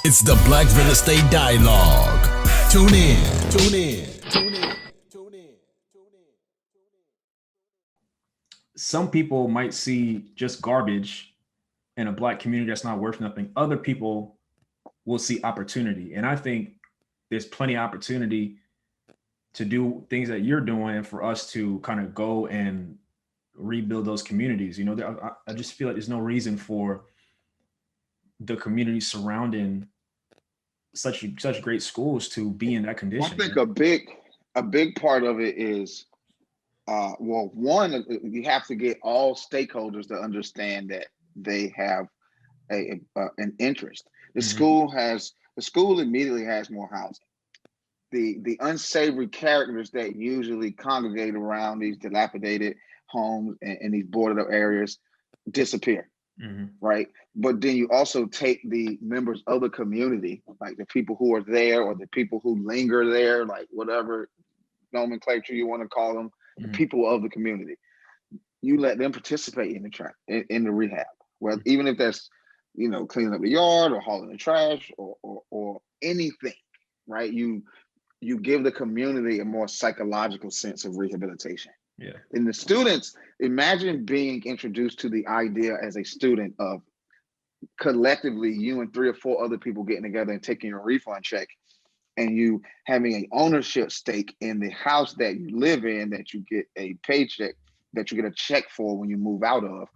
It's the Black Real Estate Dialogue. Tune in. Tune in. Tune in. Tune in. Some people might see just garbage in a black community that's not worth nothing. Other people will see opportunity. And I think there's plenty of opportunity to do things that you're doing and for us to kind of go and rebuild those communities. I just feel like there's no reason for the community surrounding such great schools to be in that Well, I condition, think man. a big part of it is well, one, you have to get all stakeholders to understand that they have an interest. Mm-hmm. The school immediately has more housing. The unsavory characters that usually congregate around these dilapidated homes and these boarded up areas disappear, Mm-hmm. right? But then you also take the members of the community, like the people who are there or the people who linger there, like whatever nomenclature you want to call them, the Mm-hmm. people of the community. You let them participate in in the rehab. Well, even if that's cleaning up the yard or hauling the trash or anything, right? You give the community a more psychological sense of rehabilitation. Yeah. And the students, imagine being introduced to the idea as a student of collectively you and three or four other people getting together and taking a refund check and you having an ownership stake in the house that you live in, that you get a paycheck, that you get a check for when you move out of.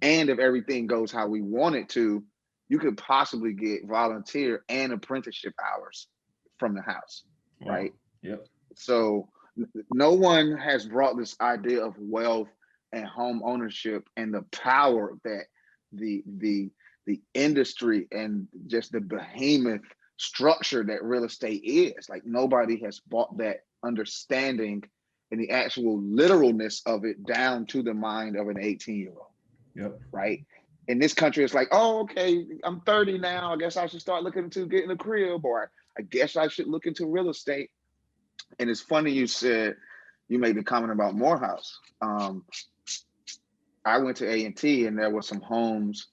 And if everything goes how we want it to, you could possibly get volunteer and apprenticeship hours from the house, Wow. right? Yep. So no one has brought this idea of wealth and home ownership and the power that the industry and just the behemoth structure that real estate is. Like nobody has brought that understanding and the actual literalness of it down to the mind of an 18-year-old, Yep. right? In this country, it's like, oh, okay, I'm 30 now. I guess I should start looking into getting a crib, or I guess I should look into real estate. And it's funny you made the comment about Morehouse. I went to A&T and there were some homes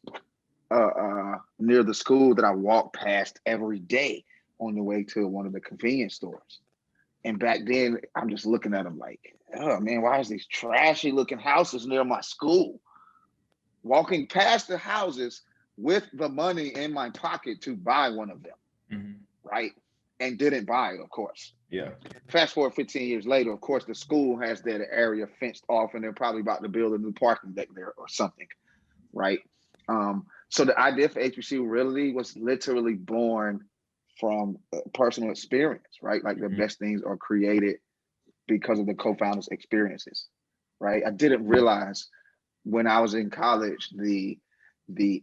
near the school that I walked past every day on the way to one of the convenience stores. And back then, I'm just looking at them like, oh man, why is these trashy looking houses near my school? Walking past the houses with the money in my pocket to buy one of them, Mm-hmm. right? And didn't buy it, of course. Yeah. Fast forward 15 years later, of course, the school has their area fenced off and they're probably about to build a new parking deck there or something, right? So the idea for HBCU Realty was literally born from personal experience, right? Like the Mm-hmm. best things are created because of the co-founders' experiences, right? I didn't realize when I was in college the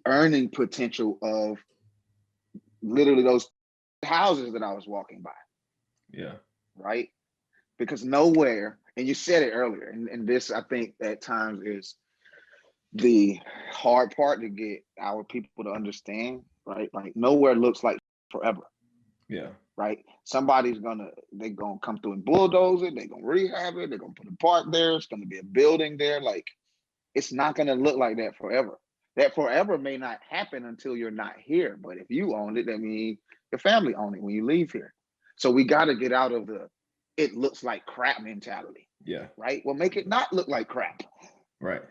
earning potential of literally those houses that I was walking by, Yeah. right? Because nowhere, and you said it earlier, and this I think at times is the hard part to get our people to understand, right? Like nowhere looks like forever, Yeah. right? They're gonna come through and bulldoze it, they're gonna rehab it, they're gonna put a park there, it's gonna be a building there. Like it's not gonna look like that forever. That forever may not happen until you're not here. But if you owned it, that means your family owned it when you leave here. So we gotta get out of the it looks like crap mentality, Yeah. right? Well, make it not look like crap, Right.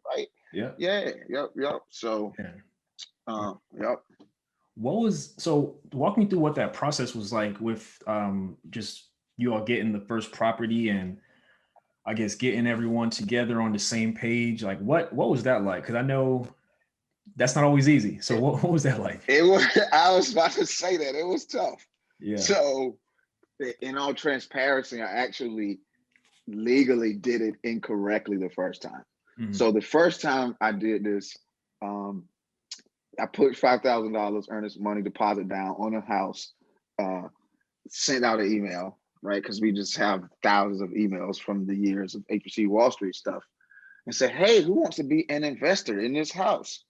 right? Yeah. Yeah, yep. So, Yeah. yep. What was so walk me through what that process was like with just you all getting the first property and I guess getting everyone together on the same page. Like what was that like? Because I know that's not always easy. So It, what was that like? it was. I was about to say that it was tough. Yeah. So, in all transparency, I actually legally did it incorrectly the first time. Mm-hmm. So the first time I did this, I put $5,000 earnest money deposit down on a house, uh, sent out an email, right? Because we just have thousands of emails from the years of HBC Wall Street stuff, and said, "Hey, who wants to be an investor in this house?"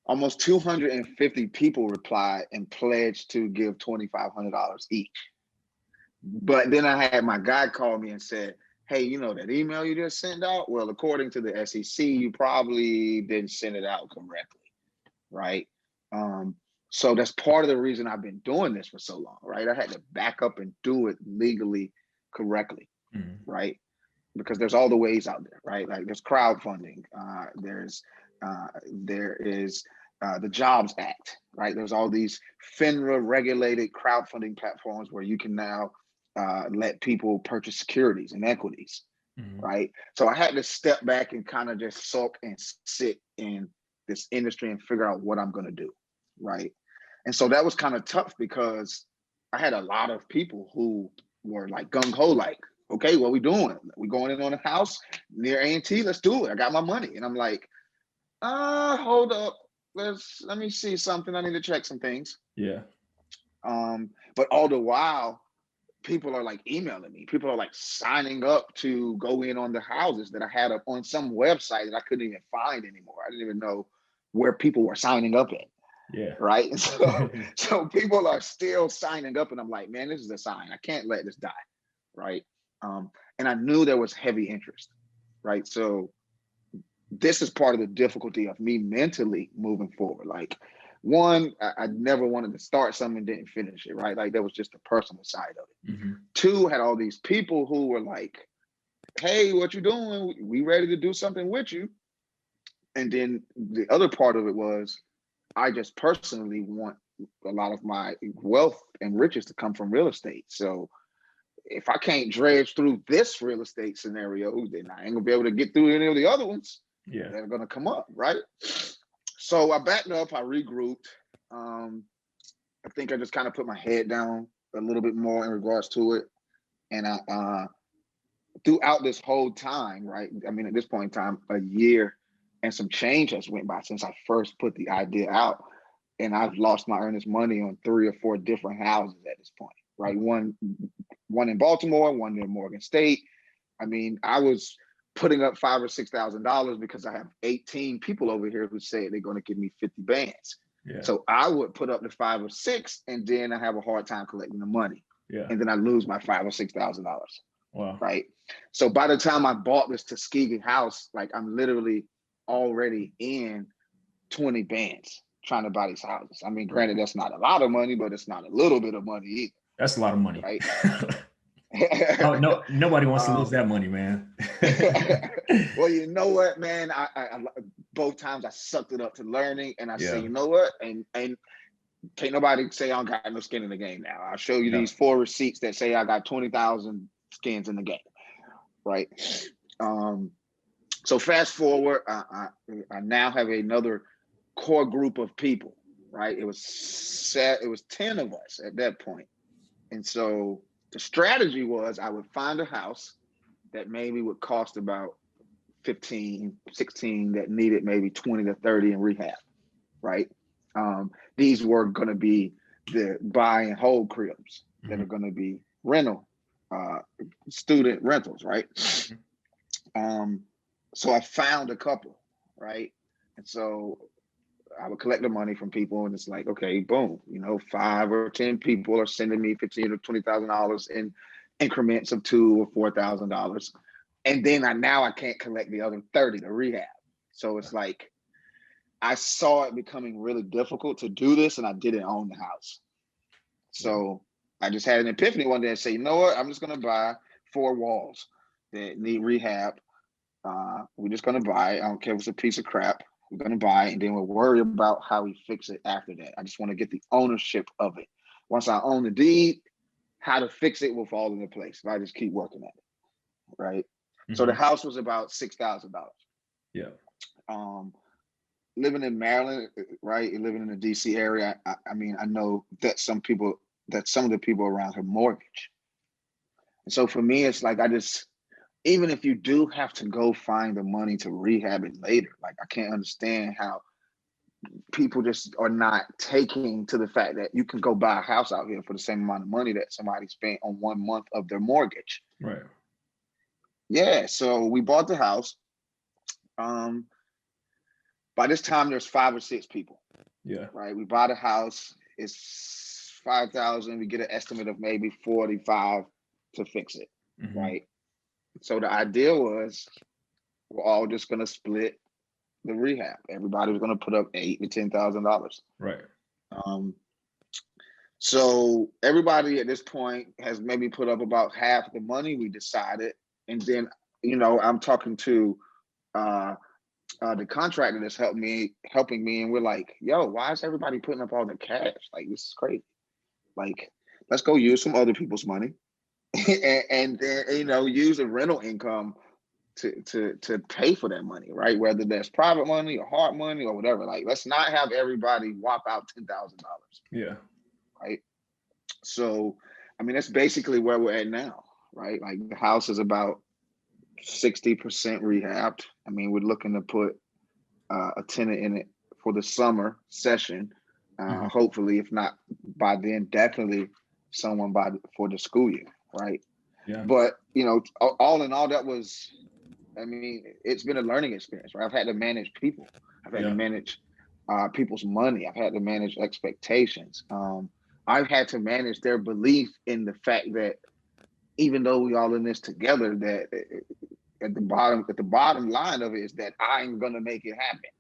Almost 250 people replied and pledged to give $2,500 each. But then I had my guy call me and said, "Hey, you know that email you just sent out? Well, according to the SEC, you probably didn't send it out correctly, right? So that's part of the reason I've been doing this for so long, right? I had to back up and do it legally correctly, Mhm. right? Because there's all the ways out there, right? Like there's crowdfunding, there is the Jobs Act, right? There's all these FINRA regulated crowdfunding platforms where you can now let people purchase securities and equities, Mhm. right? So I had to step back and kind of just sulk and sit in this industry and figure out what I'm going to do, right? And so that was kind of tough because I had a lot of people who were like gung ho, like, okay, what we doing? We going in on a house near A&T? Let's do it. I got my money, and I'm like, hold up, let me see something. I need to check some things. Yeah. But all the while, people are like emailing me. People are like signing up to go in on the houses that I had up on some website that I couldn't even find anymore. I didn't even know where people were signing up at. Yeah. Right. And so people are still signing up, and I'm like, man, this is a sign. I can't let this die. Right. And I knew there was heavy interest. Right. So this is part of the difficulty of me mentally moving forward. Like, one, I never wanted to start something and didn't finish it. Right. Like, that was just the personal side of it. Mm-hmm. Two, had all these people who were like, hey, what you doing? We ready to do something with you. And then the other part of it was, I just personally want a lot of my wealth and riches to come from real estate. So if I can't dredge through this real estate scenario, then I ain't gonna be able to get through any of the other ones that are gonna come up, right? So I backed up, I regrouped. I think I just kind of put my head down a little bit more in regards to it. And I throughout this whole time, right? I mean, at this point in time, a year and some change has went by since I first put the idea out. And I've lost my earnest money on 3 or 4 different houses at this point, right? One in Baltimore, one in Morgan State. I mean, I was putting up $5,000 or $6,000 because I have 18 people over here who say they're going to give me 50 bands. Yeah. So I would put up the 5 or 6, and then I have a hard time collecting the money. Yeah. And then I lose my $5,000 or $6,000. Wow. Right. So by the time I bought this Tuskegee house, like, I'm literally already in 20 bands trying to buy these houses. I mean, granted, that's not a lot of money, but it's not a little bit of money either. That's a lot of money. Right. Oh, no, nobody wants to lose that money, man. Well, you know what, man? I both times I sucked it up to learning, and I say, you know what? And can't nobody say I don't got no skin in the game now. I'll show you these 4 receipts that say I got 20,000 skins in the game. Right. So fast forward, I now have another core group of people, right? It was 10 of us at that point. And so the strategy was, I would find a house that maybe would cost about 15, 16, that needed maybe 20 to 30 in rehab, right? These were going to be the buy and hold cribs that are going to be rental, student rentals, right? So I found a couple, right? And so I would collect the money from people, and it's like, okay, boom, 5 or 10 people are sending me $15,000 or $20,000 in increments of $2,000 or $4,000, and then I can't collect the other 30 to rehab. So it's like, I saw it becoming really difficult to do this, and I didn't own the house. So I just had an epiphany one day and say, you know what? I'm just gonna buy 4 walls that need rehab. We're just gonna buy it. I don't care if it's a piece of crap. We're gonna buy it, and then we'll worry about how we fix it after that. I just want to get the ownership of it. Once I own the deed, how to fix it will fall into place if I just keep working at it, right? So the house was about $6,000. Yeah. Living in Maryland, right? Living in the DC area, I mean, I know that some of the people around have mortgage. And so for me, it's like, even if you do have to go find the money to rehab it later, like, I can't understand how people just are not taking to the fact that you can go buy a house out here for the same amount of money that somebody spent on 1 month of their mortgage. Right. Yeah. So we bought the house. By this time, there's 5 or 6 people. Yeah. Right. We buy the house. It's $5,000. We get an estimate of maybe 45 to fix it. Right. So the idea was, we're all just gonna split the rehab. Everybody was gonna put up $8,000 to $10,000. Right. So everybody at this point has maybe put up about half the money we decided. And then, I'm talking to the contractor that's helping me, and we're like, yo, why is everybody putting up all the cash? Like, this is crazy. Like, let's go use some other people's money and then, use the rental income to pay for that money, right? Whether that's private money or hard money or whatever. Like, let's not have everybody whop out $10,000. Yeah. Right. So, I mean, that's basically where we're at now, right? Like, the house is about 60% rehabbed. I mean, we're looking to put a tenant in it for the summer session. Hopefully, if not by then, definitely someone for the school year, right? Yeah. But, all in all, it's been a learning experience, right? I've had to manage people. I've had to manage people's money. I've had to manage expectations. I've had to manage their belief in the fact that even though we all in this together, that at the bottom line of it is that I'm gonna make it happen.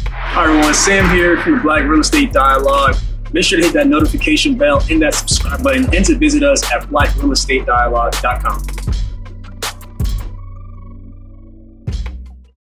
Hi everyone, Sam here from the Black Real Estate Dialogue. Make sure to hit that notification bell and that subscribe button and to visit us at blackrealestatedialogue.com.